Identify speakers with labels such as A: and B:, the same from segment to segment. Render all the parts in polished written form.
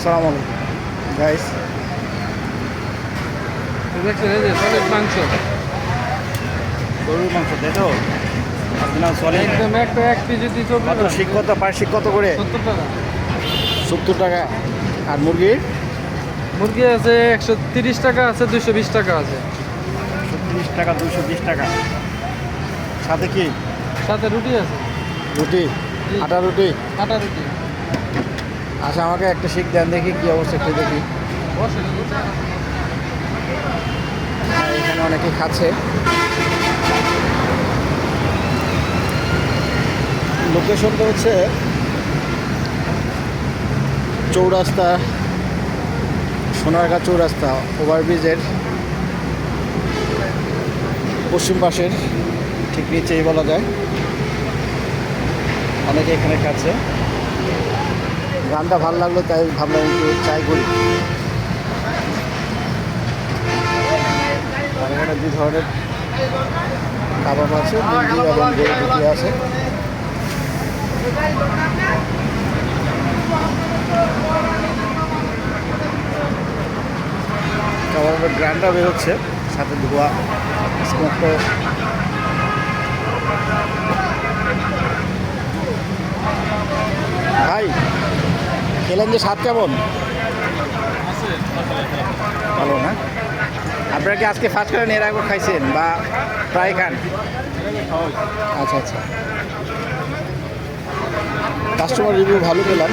A: আসসালামু আলাইকুম গাইস।
B: দেখছেন এই যে সলিড মাংস,
A: গরুর মাংস তাই তো? আপনার চলে
B: একদম একটা এক কেজি 200
A: কত শিক কত পার শিক কত করে?
B: 70 টাকা।
A: 70 টাকা। আর মুরগির
B: মুরগি আছে 130 টাকা আছে, 220 টাকা আছে।
A: 130 টাকা 220 টাকা। সাথে কি?
B: সাথে রুটি আছে,
A: রুটি,
B: জি।
A: আটা রুটি।
B: আটা রুটি।
A: আচ্ছা আমাকে একটা শিক দেন দেখি কি অবস্থা একটু দেখি। হ্যাঁ, এখানে অনেকে খাচ্ছে। লোকেশনটা হচ্ছে চৌরাস্তা, সোনারগাঁ চৌরাস্তা ওভারব্রিজের পশ্চিম পাশের ঠিক নিচেই বলা যায়। অনেকে এখানে খাচ্ছে। গানটা ভালো লাগলো তাই ভাবলাম একটু ট্রাই করি। আর এখানে দুই ধরনের কাবাব আছে, মুরগি এবং গরু দুটি আছে। কাবাবের গ্রানটা বেরোচ্ছে, সাথে ধোয়া স্মোক তো। ভাই খেলেন যে স্বাদ কেমন? ভালো না? আপনারা কি আজকে ফার্স্ট করেন, এর আগে খাইছেন বা প্রায় খান? আচ্ছা আচ্ছা, কাস্টমার রিভিউ ভালো পেলাম,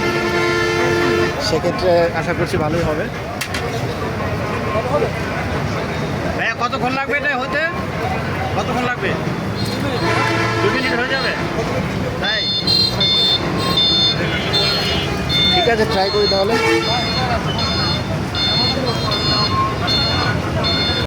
A: সেক্ষেত্রে আশা করছি ভালোই হবে। ভাইয়া কতক্ষণ লাগবে এটা হতে? কতক্ষণ লাগবে? 2 মিনিট হয়ে যাবে তাই? ঠিক আছে, ট্রাই করি তাহলে।